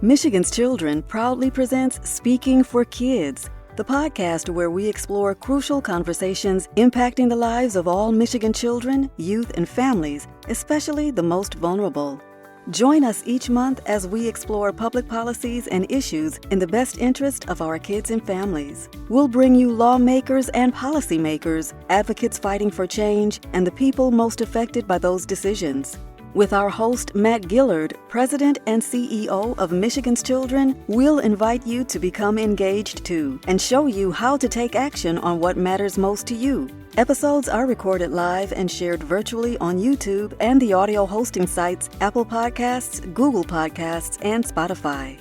Michigan's Children proudly presents Speaking for Kids, the podcast where we explore crucial conversations impacting the lives of all Michigan children, youth, and families, especially the most vulnerable. Join us each month as we explore public policies and issues in the best interest of our kids and families. We'll bring you lawmakers and policymakers, advocates fighting for change, and the people most affected by those decisions. With our host, Matt Gillard, President and CEO of Michigan's Children, we'll invite you to become engaged too and show you how to take action on what matters most to you. Episodes are recorded live and shared virtually on YouTube and the audio hosting sites Apple Podcasts, Google Podcasts, and Spotify.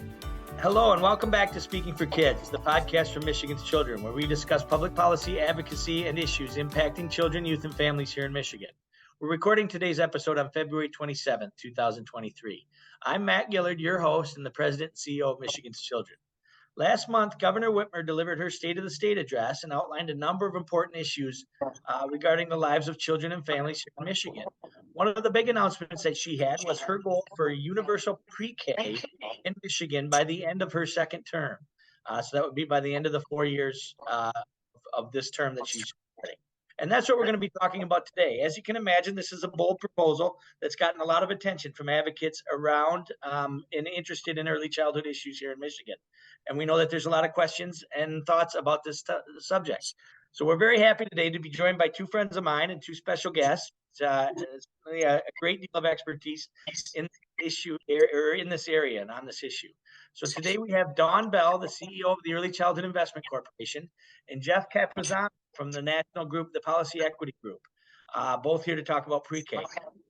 Hello and welcome back to Speaking for Kids, the podcast from Michigan's Children, where we discuss public policy, advocacy, and issues impacting children, youth, and families here in Michigan. We're recording today's episode on February 27th, 2023. I'm Matt Gillard, your host and the President and CEO of Michigan's Children. Last month, Governor Whitmer delivered her State of the State address and outlined a number of important issues regarding the lives of children and families here in Michigan. One of the big announcements that she had was her goal for universal PreK in Michigan by the end of her second term. So that would be by the end of the 4 years of this term that she's starting. And that's what we're going to be talking about today. As you can imagine, this is a bold proposal that's gotten a lot of attention from advocates around and interested in early childhood issues here in Michigan. And we know that there's a lot of questions and thoughts about this subject. So we're very happy today to be joined by two friends of mine and two special guests. It's really a great deal of expertise in this issue or in this area and on this issue. So today we have Dawne Bell, the CEO of the Early Childhood Investment Corporation, and Jeff Capizanno from the national group, the Policy Equity Group, both here to talk about PreK.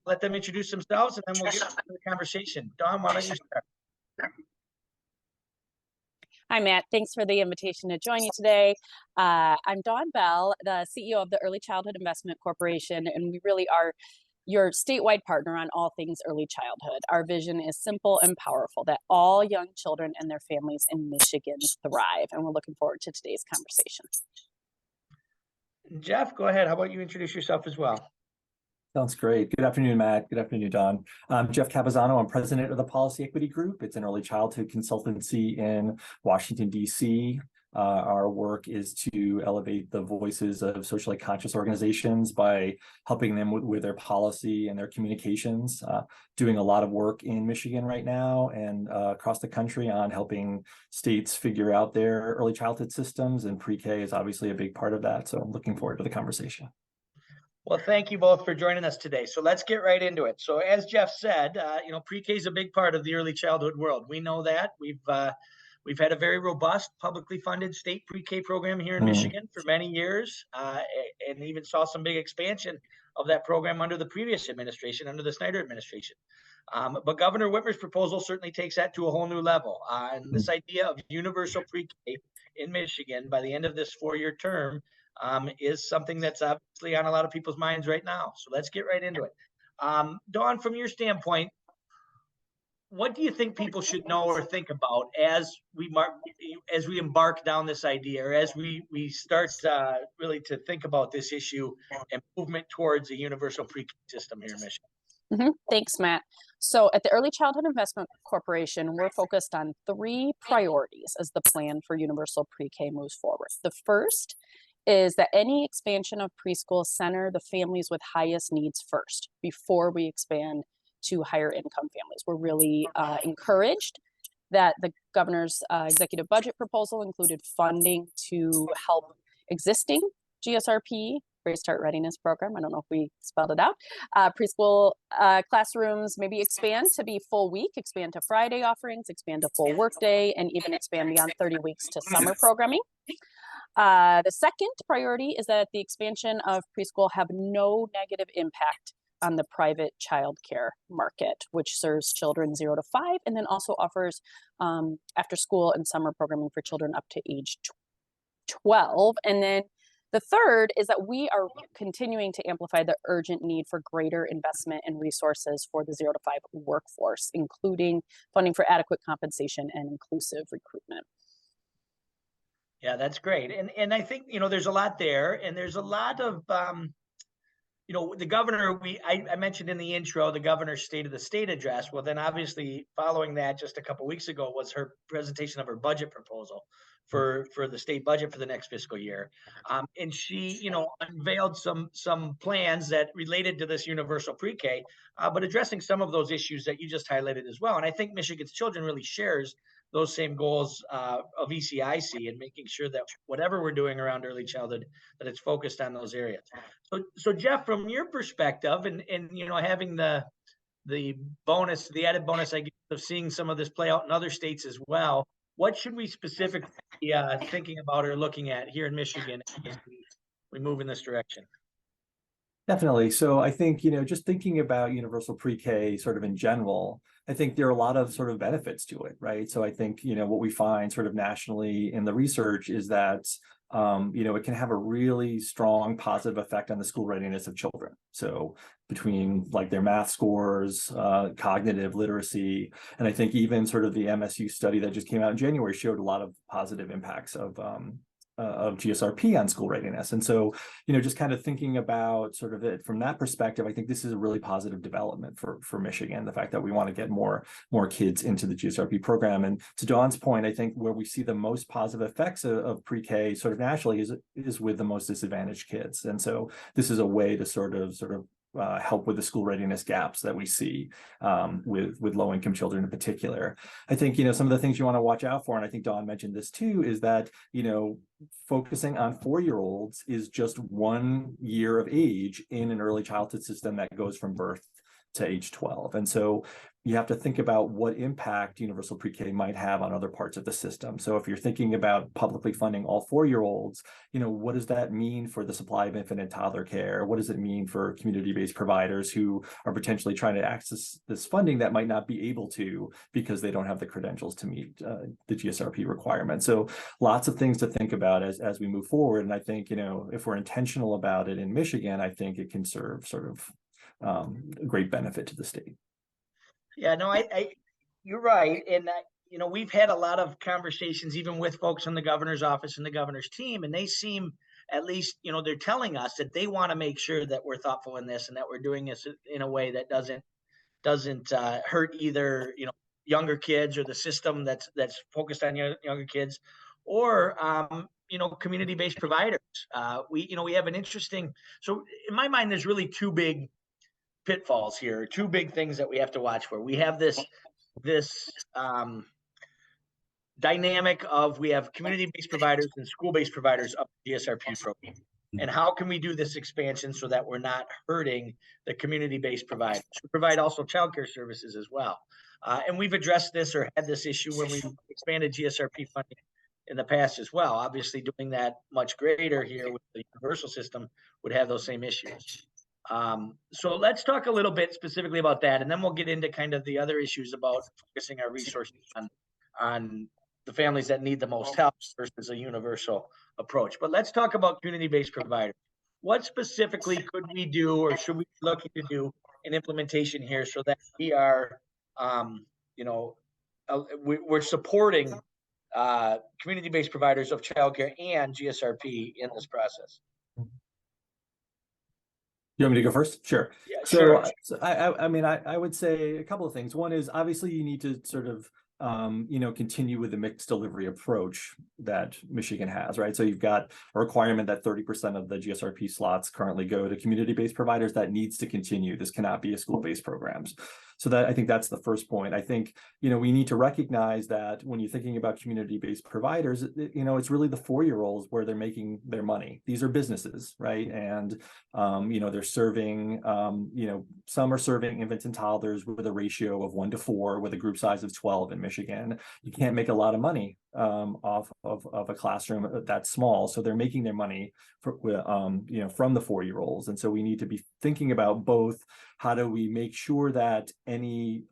Let them introduce themselves and then we'll get into the conversation. Dawne, why don't you start? Hi, Matt. Thanks for the invitation to join you today. I'm Dawne Bell, the CEO of the Early Childhood Investment Corporation, and we really are your statewide partner on all things early childhood. Our vision is simple and powerful, that all young children and their families in Michigan thrive, and we're looking forward to today's conversation. Jeff, go ahead. How about you introduce yourself as well? Sounds great. Good afternoon, Matt. Good afternoon, Dawne. I'm Jeff Capizanno. I'm president of the Policy Equity Group. It's an early childhood consultancy in Washington, D.C. Our work is to elevate the voices of socially conscious organizations by helping them with their policy and their communications, doing a lot of work in Michigan right now and across the country on helping states figure out their early childhood systems, and PreK is obviously a big part of that. So I'm looking forward to the conversation. Well, thank you both for joining us today. So let's get right into it. So as Jeff said, PreK is a big part of the early childhood world. We know that. We've had a very robust, publicly funded state PreK program here in Michigan for many years, and even saw some big expansion of that program under the previous administration, under the Snyder administration. But Governor Whitmer's proposal certainly takes that to a whole new level. And this idea of universal PreK in Michigan by the end of this 4-year term is something that's obviously on a lot of people's minds right now. So let's get right into it. Dawne, from your standpoint, what do you think people should know or think about as we embark down this idea, or as we start really to think about this issue and movement towards a universal PreK system here in Michigan? Thanks, Matt. So at the Early Childhood Investment Corporation, we're focused on 3 priorities as the plan for universal PreK moves forward. The first is that any expansion of preschool center the families with highest needs first before we expand to higher income families. We're really encouraged that the governor's executive budget proposal included funding to help existing GSRP, Great Start Readiness Program, I don't know if we spelled it out, preschool classrooms maybe expand to be full week, expand to Friday offerings, expand to full workday, and even expand beyond 30 weeks to summer programming. The second priority is that the expansion of preschool have no negative impact on the private child care market, which serves children 0 to 5, and then also offers after school and summer programming for children up to age 12. And then the third is that we are continuing to amplify the urgent need for greater investment and resources for the 0 to 5 workforce, including funding for adequate compensation and inclusive recruitment. Yeah, that's great. And I think, there's a lot there, and there's a lot of the governor, I mentioned in the intro, the governor's State of the State address. Well, then obviously following that just a couple of weeks ago was her presentation of her budget proposal for the state budget for the next fiscal year. And she, unveiled some plans that related to this universal pre-K, but addressing some of those issues that you just highlighted as well. And I think Michigan's Children really shares those same goals of ECIC and making sure that whatever we're doing around early childhood, that it's focused on those areas. So Jeff, from your perspective, and having the added bonus, I guess, of seeing some of this play out in other states as well, what should we specifically be thinking about or looking at here in Michigan as we move in this direction? Definitely. So I think, just thinking about universal pre-K sort of in general, I think there are a lot of sort of benefits to it, right? So I think, what we find sort of nationally in the research is that, it can have a really strong positive effect on the school readiness of children. So between like their math scores, cognitive literacy, and I think even sort of the MSU study that just came out in January showed a lot of positive impacts of GSRP on school readiness. And so, just kind of thinking about sort of it from that perspective, I think this is a really positive development for Michigan, the fact that we want to get more kids into the GSRP program. And to Dawne's point, I think where we see the most positive effects of pre-K sort of nationally is with the most disadvantaged kids. And so this is a way to sort of help with the school readiness gaps that we see with low-income children in particular. I think, some of the things you want to watch out for, and I think Dawne mentioned this too, is that, focusing on 4-year-olds is just 1 year of age in an early childhood system that goes from birth to age 12. And so you have to think about what impact universal pre-K might have on other parts of the system. So if you're thinking about publicly funding all 4-year-olds, what does that mean for the supply of infant and toddler care? What does it mean for community-based providers who are potentially trying to access this funding that might not be able to because they don't have the credentials to meet the GSRP requirements? So lots of things to think about as we move forward. And I think, if we're intentional about it in Michigan, I think it can serve sort of great benefit to the state. Yeah, no, you're right. And, we've had a lot of conversations, even with folks in the governor's office and the governor's team, and they seem, at least, they're telling us that they want to make sure that we're thoughtful in this and that we're doing this in a way that doesn't hurt either, younger kids or the system that's focused on younger kids, or, community-based providers. We have an interesting, so in my mind, there's really two big pitfalls here, two big things that we have to watch for. We have this dynamic of, we have community-based providers and school-based providers of the GSRP program. And how can we do this expansion so that we're not hurting the community-based providers who provide also childcare services as well? And we've addressed this or had this issue when we expanded GSRP funding in the past as well. Obviously, doing that much greater here with the universal system would have those same issues. So let's talk a little bit specifically about that, and then we'll get into kind of the other issues about focusing our resources on the families that need the most help versus a universal approach. But let's talk about community-based providers. What specifically could we do, or should we be looking to do in implementation here, so that we are, we're supporting community-based providers of childcare and GSRP in this process? You want me to go first? Sure. Yeah, so, sure. I would say a couple of things. One is, obviously you need to sort of, continue with the mixed delivery approach that Michigan has, right? So you've got a requirement that 30% of the GSRP slots currently go to community-based providers. That needs to continue. This cannot be a school-based programs. So I think that's the first point. I think, we need to recognize that when you're thinking about community-based providers, it's really the 4-year-olds where they're making their money. These are businesses, right? And, they're serving, some are serving infants and toddlers with a ratio of 1 to 4 with a group size of 12 in Michigan. You can't make a lot of money off of a classroom that's small. So they're making their money from the 4-year-olds. And so we need to be thinking about both, how do we make sure that any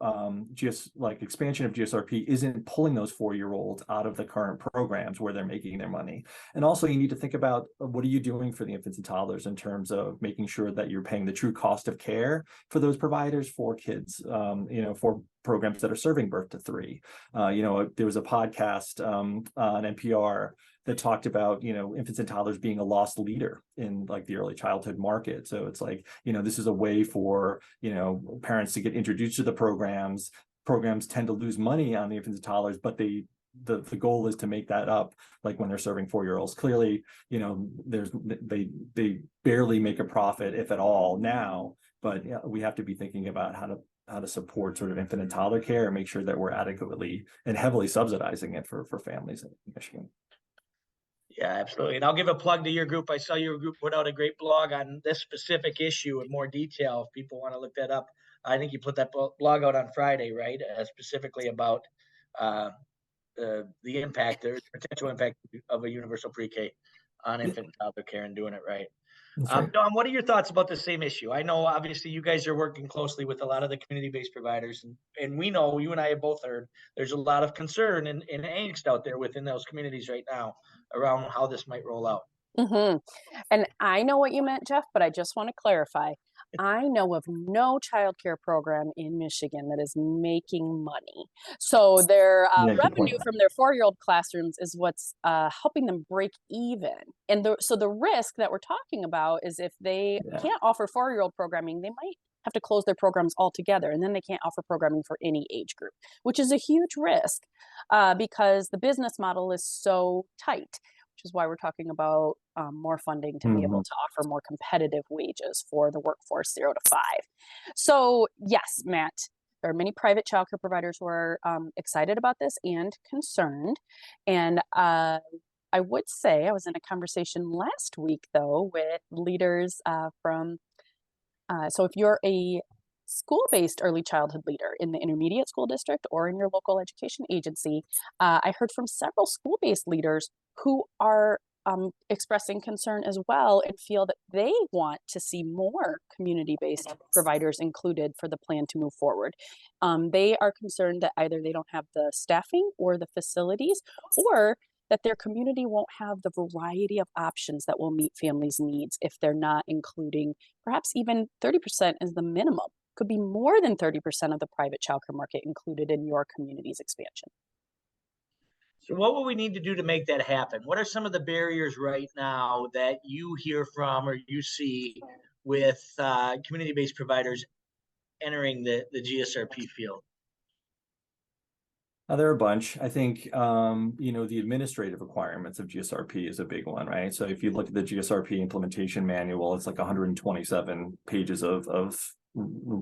expansion of GSRP isn't pulling those 4-year-olds out of the current programs where they're making their money. And also you need to think about, what are you doing for the infants and toddlers in terms of making sure that you're paying the true cost of care for those providers, for kids, for programs that are serving birth to 3. There was a podcast on NPR that talked about, infants and toddlers being a lost leader in like the early childhood market. So it's like, this is a way for, parents to get introduced to the programs. Programs tend to lose money on the infants and toddlers, but the goal is to make that up, like when they're serving 4-year-olds. Clearly, they barely make a profit, if at all, now, but we have to be thinking about how to support sort of infant and toddler care and make sure that we're adequately and heavily subsidizing it for families in Michigan. Yeah, absolutely. And I'll give a plug to your group. I saw your group put out a great blog on this specific issue in more detail. If people want to look that up, I think you put that blog out on Friday, right? Specifically about the impact or potential impact of a universal pre-K on infant and toddler care and doing it right. Right. Dawne, what are your thoughts about the same issue? I know obviously you guys are working closely with a lot of the community-based providers, and we know, you and I have both heard, there's a lot of concern and angst out there within those communities right now around how this might roll out. Mm-hmm. And I know what you meant, Jeff, but I just want to clarify. I know of no child care program in Michigan that is making money. So their revenue from their 4-year-old classrooms is what's helping them break even. And so the risk that we're talking about is if they can't offer 4-year-old programming, they might have to close their programs altogether, and then they can't offer programming for any age group, which is a huge risk because the business model is so tight, which is why we're talking about more funding to be able to offer more competitive wages for the workforce 0 to 5. So yes, Matt, there are many private childcare providers who are excited about this and concerned. And I would say I was in a conversation last week, though, with leaders so if you're a school-based early childhood leader in the intermediate school district or in your local education agency, I heard from several school-based leaders who are expressing concern as well and feel that they want to see more community-based providers included for the plan to move forward. They are concerned that either they don't have the staffing or the facilities, or that their community won't have the variety of options that will meet families' needs if they're not including perhaps even 30% as the minimum. Could be more than 30% of the private childcare market included in your community's expansion. So what will we need to do to make that happen? What are some of the barriers right now that you hear from or you see with community-based providers entering the GSRP field? There are a bunch. I think, the administrative requirements of GSRP is a big one, right? So if you look at the GSRP implementation manual, it's like 127 pages of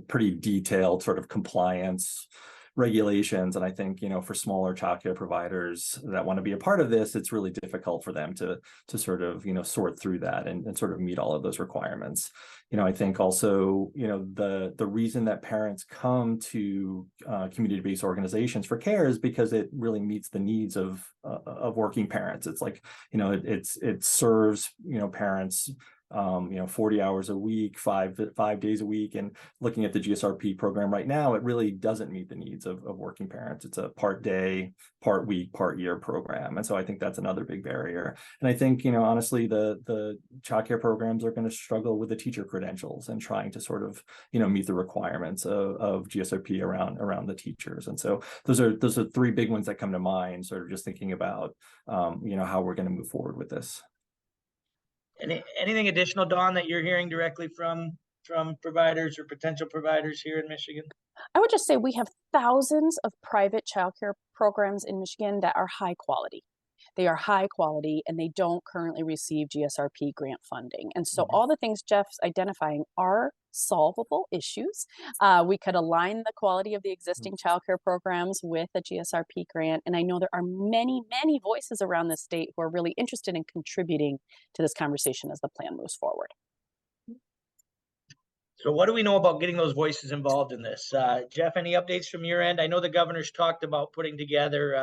pretty detailed sort of compliance regulations. And I think, for smaller childcare providers that want to be a part of this, it's really difficult for them to sort of, sort through that and sort of meet all of those requirements. I think also, the reason that parents come to community-based organizations for care is because it really meets the needs of working parents. It's like, it serves, parents 40 hours a week, five days a week. And looking at the GSRP program right now, it really doesn't meet the needs of working parents. It's a part day, part week, part year program. And so I think that's another big barrier. And I think, honestly, the childcare programs are going to struggle with the teacher credentials and trying to sort of, meet the requirements of GSRP around the teachers. And so those are 3 big ones that come to mind, sort of just thinking about, how we're going to move forward with this. Anything additional, Dawne, that you're hearing directly from providers or potential providers here in Michigan? I would just say we have thousands of private childcare programs in Michigan that are high quality. They are high quality and they don't currently receive GSRP grant funding. And so all the things Jeff's identifying are solvable issues. We could align the quality of the existing childcare programs with a GSRP grant. And I know there are many, many voices around the state who are really interested in contributing to this conversation as the plan moves forward. So what do we know about getting those voices involved in this? Jeff, any updates from your end? I know the governor's talked about putting together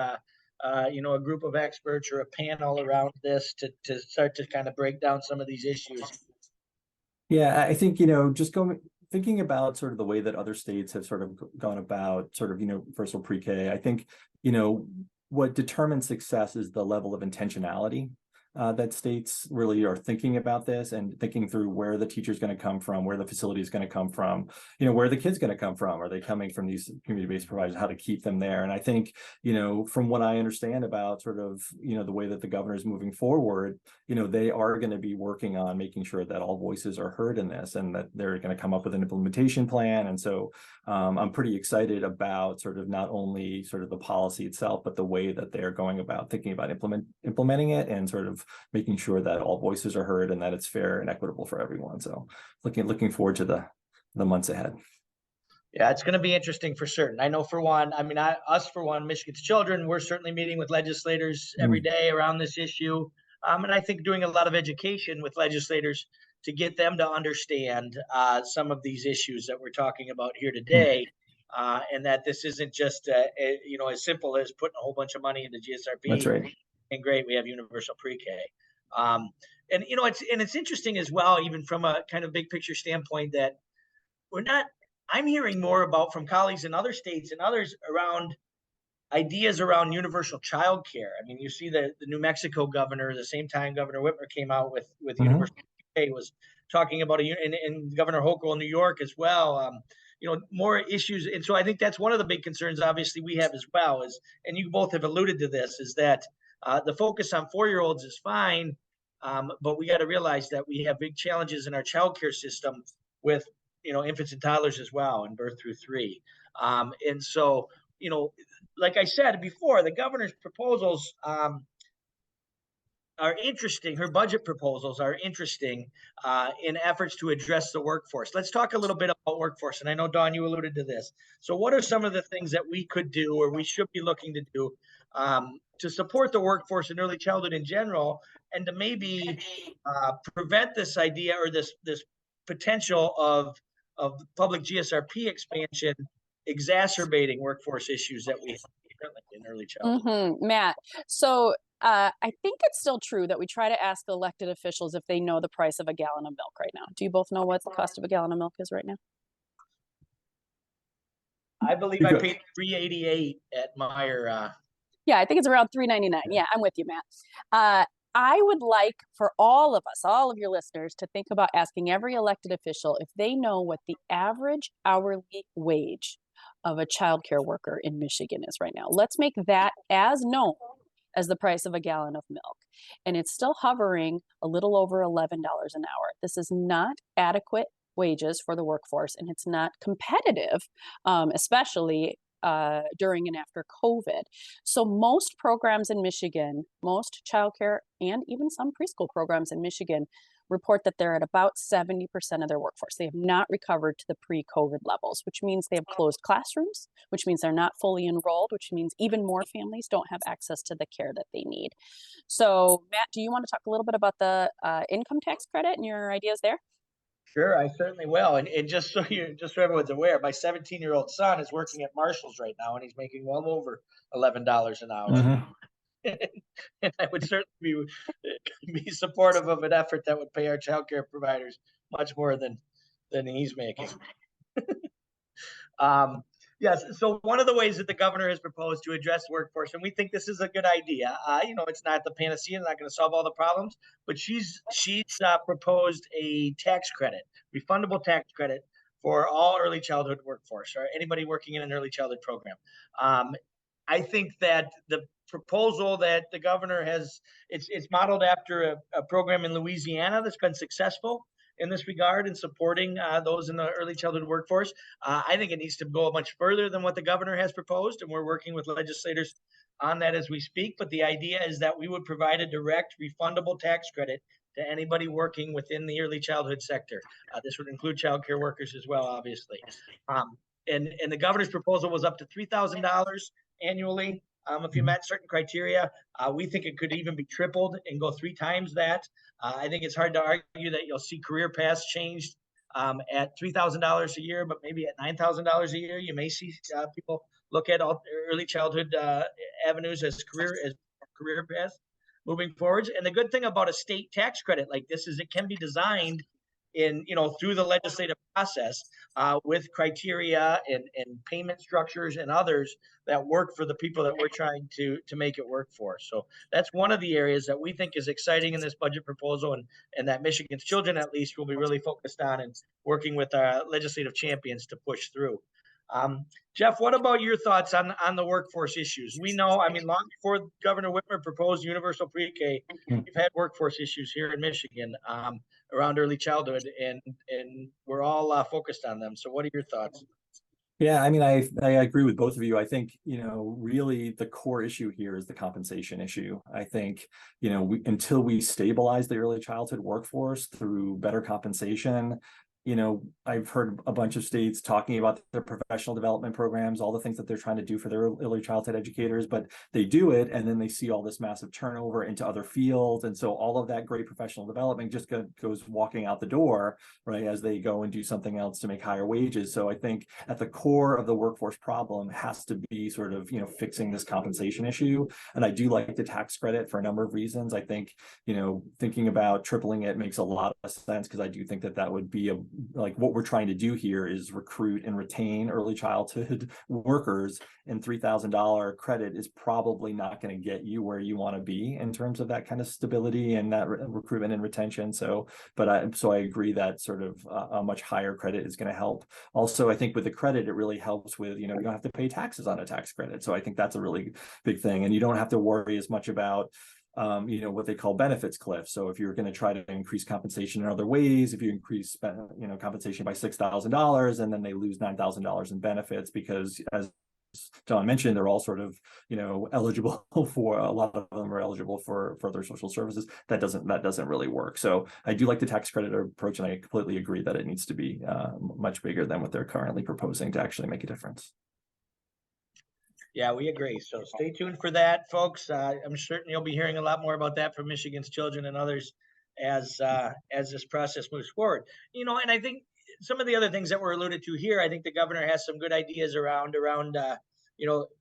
a group of experts or a panel around this to start to kind of break down some of these issues. Yeah, I think, just thinking about sort of the way that other states have sort of gone about sort of, universal pre-K, I think, what determines success is the level of intentionality that states really are thinking about this and thinking through where the teacher's going to come from, where the facility is going to come from, where the kid's going to come from. Are they coming from these community-based providers? How to keep them there? And I think, from what I understand about sort of, the way that the governor is moving forward, they are going to be working on making sure that all voices are heard in this, and that they're going to come up with an implementation plan. And so I'm pretty excited about sort of not only sort of the policy itself, but the way that they're going about thinking about implementing it, and sort of making sure that all voices are heard and that it's fair and equitable for everyone. So looking forward to the months ahead. Yeah, it's going to be interesting for certain. I know for one, for one, Michigan's Children, we're certainly meeting with legislators every day around this issue. And I think doing a lot of education with legislators to get them to understand some of these issues that we're talking about here today. And that this isn't just, as simple as putting a whole bunch of money into GSRP. That's right. And great, we have universal pre-K. And it's interesting as well, even from a kind of big picture standpoint, that I'm hearing more about from colleagues in other states and others around ideas around universal child care. I mean, you see the New Mexico governor, the same time Governor Whitmer came out with universal pre-K, was talking about and Governor Hochul in New York as well. More issues. And so I think that's one of the big concerns, obviously, we have as well, and you both have alluded to this, is that the focus on 4-year-olds is fine, but we got to realize that we have big challenges in our childcare system with, infants and toddlers as well, and birth through 3. And so, like I said before, the governor's proposals are interesting. Her budget proposals are interesting in efforts to address the workforce. Let's talk a little bit about workforce. And I know, Dawne, you alluded to this. So what are some of the things that we could do, or we should be looking to do, to support the workforce in early childhood in general, and to maybe prevent this idea or this potential of public GSRP expansion exacerbating workforce issues that we have currently in early childhood? Matt, so I think it's still true that we try to ask elected officials if they know the price of a gallon of milk right now. Do you both know what the cost of a gallon of milk is right now? I believe I paid $3.88 at Meijer. Yeah, I think it's around $3.99. Yeah, I'm with you, Matt. I would like for all of us, all of your listeners, to think about asking every elected official if they know what the average hourly wage of a childcare worker in Michigan is right now. Let's make that as known as the price of a gallon of milk. And it's still hovering a little over $11 an hour. This is not adequate wages for the workforce, and it's not competitive, especially during and after COVID. So most programs in Michigan, most childcare and even some preschool programs in Michigan report that they're at about 70% of their workforce. They have not recovered to the pre-COVID levels, which means they have closed classrooms, which means they're not fully enrolled, which means even more families don't have access to the care that they need. So Matt, do you want to talk a little bit about the income tax credit and your ideas there? Sure, I certainly will. And just so everyone's aware, my 17-year-old son is working at Marshall's right now, and he's making well over $11 an hour. And I would certainly be supportive of an effort that would pay our childcare providers much more than he's making. Yes. So one of the ways that the governor has proposed to address workforce, and we think this is a good idea. It's not the panacea, not going to solve all the problems, but she's proposed a tax credit, refundable tax credit for all early childhood workforce, or anybody working in an early childhood program. I think that the proposal that the governor has, it's modeled after a program in Louisiana that's been successful in this regard in supporting those in the early childhood workforce. I think it needs to go much further than what the governor has proposed, and we're working with legislators on that as we speak. But the idea is that we would provide a direct refundable tax credit to anybody working within the early childhood sector. This would include child care workers as well, obviously. And the governor's proposal was up to $3,000 annually. If you met certain criteria, we think it could even be tripled and go 3 times that. I think it's hard to argue that you'll see career paths changed at $3,000 a year, but maybe at $9,000 a year, you may see people look at all early childhood avenues as career paths moving forward. And the good thing about a state tax credit like this is it can be designed in, through the legislative process with criteria and payment structures and others that work for the people that we're trying to make it work for. So that's one of the areas that we think is exciting in this budget proposal, and that Michigan's children, at least, will be really focused on and working with our legislative champions to push through. Jeff, what about your thoughts on the workforce issues? We know, long before Governor Whitmer proposed universal pre-K, we've had workforce issues here in Michigan around early childhood, and we're all focused on them. So what are your thoughts? Yeah, I agree with both of you. I think, really the core issue here is the compensation issue. I think, until we stabilize the early childhood workforce through better compensation, I've heard a bunch of states talking about their professional development programs, all the things that they're trying to do for their early childhood educators, but they do it and then they see all this massive turnover into other fields. And so all of that great professional development just goes walking out the door, right, as they go and do something else to make higher wages. So I think at the core of the workforce problem has to be sort of, fixing this compensation issue. And I do like the tax credit for a number of reasons. I think, thinking about tripling it makes a lot of sense, because I do think that would be like what we're trying to do here is recruit and retain early childhood workers, and $3,000 credit is probably not going to get you where you want to be in terms of that kind of stability and that recruitment and retention. So I agree that sort of a much higher credit is going to help. Also, I think with the credit, it really helps with, you don't have to pay taxes on a tax credit. So I think that's a really big thing. And you don't have to worry as much about what they call benefits cliff. So if you're going to try to increase compensation in other ways, if you increase, compensation by $6,000 and then they lose $9,000 in benefits, because as Dawne mentioned, they're all sort of, eligible for, a lot of them are eligible for further social services. That doesn't really work. So I do like the tax credit approach, and I completely agree that it needs to be much bigger than what they're currently proposing to actually make a difference. Yeah, we agree. So stay tuned for that, folks. I'm certain you'll be hearing a lot more about that from Michigan's children and others as this process moves forward. And I think some of the other things that were alluded to here, I think the governor has some good ideas around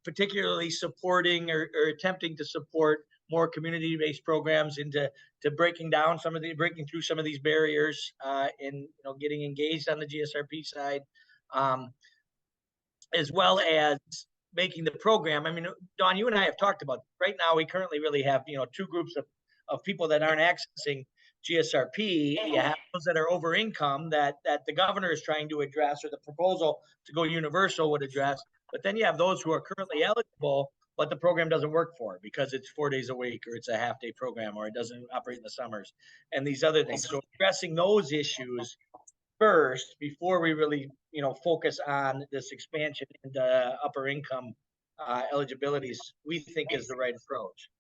particularly supporting or attempting to support more community-based programs into breaking through some of these barriers and getting engaged on the GSRP side, as well as making the program. Dawne, you and I have talked about right now. We currently really have, two groups of people that aren't accessing GSRP. You have those that are over income that the governor is trying to address, or the proposal to go universal would address. But then you have those who are currently eligible, but the program doesn't work for it because it's 4 days a week, or it's a half-day program, or it doesn't operate in the summers, and these other things. So addressing those issues first before we really focus on this expansion into upper income eligibilities, we think is the right approach.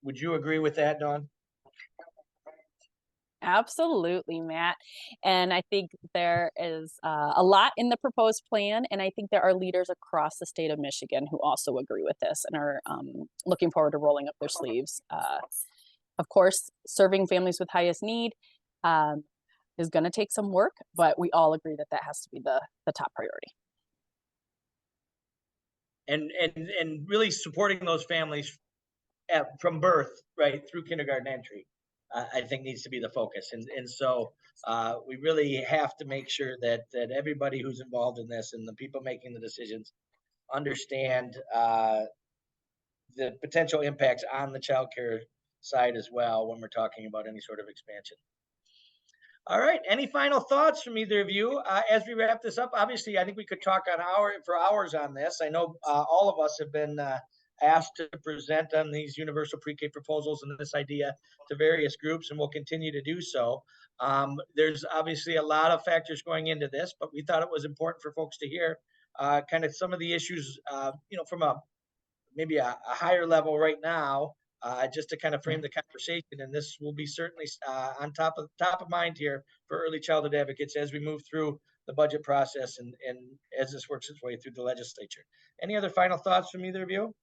Would you agree with that, Dawne? Absolutely, Matt. And I think there is a lot in the proposed plan, and I think there are leaders across the state of Michigan who also agree with this and are looking forward to rolling up their sleeves. Of course, serving families with highest need is going to take some work, but we all agree that has to be the top priority. And really supporting those families from birth right through kindergarten entry, I think needs to be the focus. And so we really have to make sure that everybody who's involved in this and the people making the decisions understand the potential impacts on the childcare side as well when we're talking about any sort of expansion. All right. Any final thoughts from either of you as we wrap this up? Obviously, I think we could talk for hours on this. I know all of us have been asked to present on these universal pre-K proposals and this idea to various groups, and we'll continue to do so. There's obviously a lot of factors going into this, but we thought it was important for folks to hear kind of some of the issues, from maybe a higher level right now, just to kind of frame the conversation. And this will be certainly on top of mind here for early childhood advocates as we move through the budget process and as this works its way through the legislature. Any other final thoughts from either of you?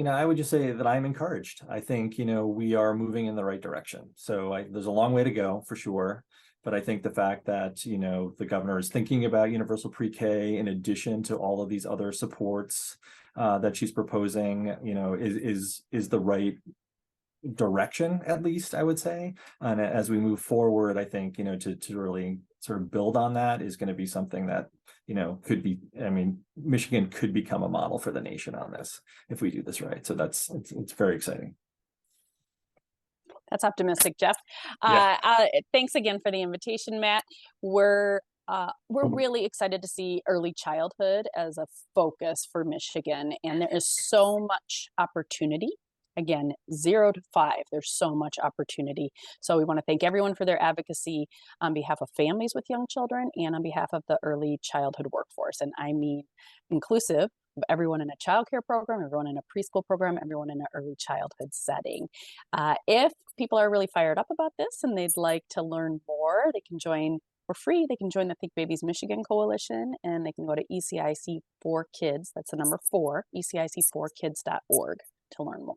I would just say that I'm encouraged. I think, we are moving in the right direction. So there's a long way to go for sure. But I think the fact that, the governor is thinking about universal pre-K in addition to all of these other supports that she's proposing, is the right direction, at least, I would say. And as we move forward, I think, to really sort of build on that is going to be something that, could be, Michigan could become a model for the nation on this if we do this right. So it's very exciting. That's optimistic, Jeff. Yeah. Thanks again for the invitation, Matt. We're really excited to see early childhood as a focus for Michigan, and there is so much opportunity. Again, 0 to 5, there's so much opportunity. So we want to thank everyone for their advocacy on behalf of families with young children and on behalf of the early childhood workforce. And I mean inclusive of everyone in a childcare program, everyone in a preschool program, everyone in an early childhood setting. If people are really fired up about this and they'd like to learn more, they can join for free. They can join the Think Babies Michigan Coalition, and they can go to ECIC4Kids, that's the number 4, ECIC4Kids.org to learn more.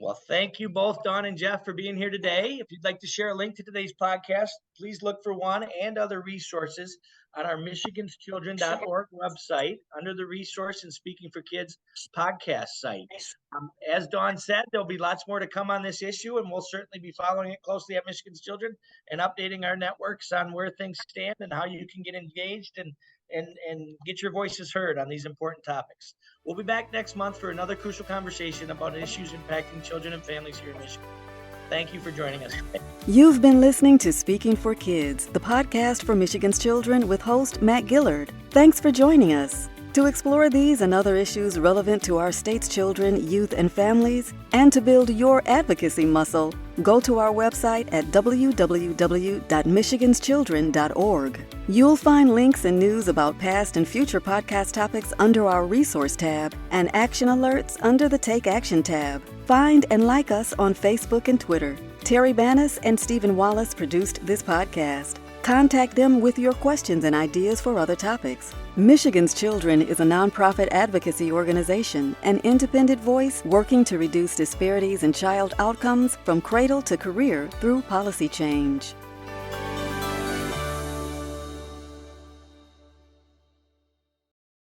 Well, thank you both, Dawne and Jeff, for being here today. If you'd like to share a link to today's podcast, please look for one and other resources on our michiganschildren.org website under the Resource and Speaking for Kids podcast site. As Dawne said, there'll be lots more to come on this issue, and we'll certainly be following it closely at Michigan's Children and updating our networks on where things stand and how you can get engaged and get your voices heard on these important topics. We'll be back next month for another crucial conversation about issues impacting children and families here in Michigan. Thank you for joining us today. You've been listening to Speaking for Kids, the podcast for Michigan's Children with host Matt Gillard. Thanks for joining us. To explore these and other issues relevant to our state's children, youth, and families, and to build your advocacy muscle, go to our website at www.michiganschildren.org. You'll find links and news about past and future podcast topics under our Resource tab and action alerts under the Take Action tab. Find and like us on Facebook and Twitter. Terry Bannis and Stephen Wallace produced this podcast. Contact them with your questions and ideas for other topics. Michigan's Children is a nonprofit advocacy organization, an independent voice working to reduce disparities in child outcomes from cradle to career through policy change.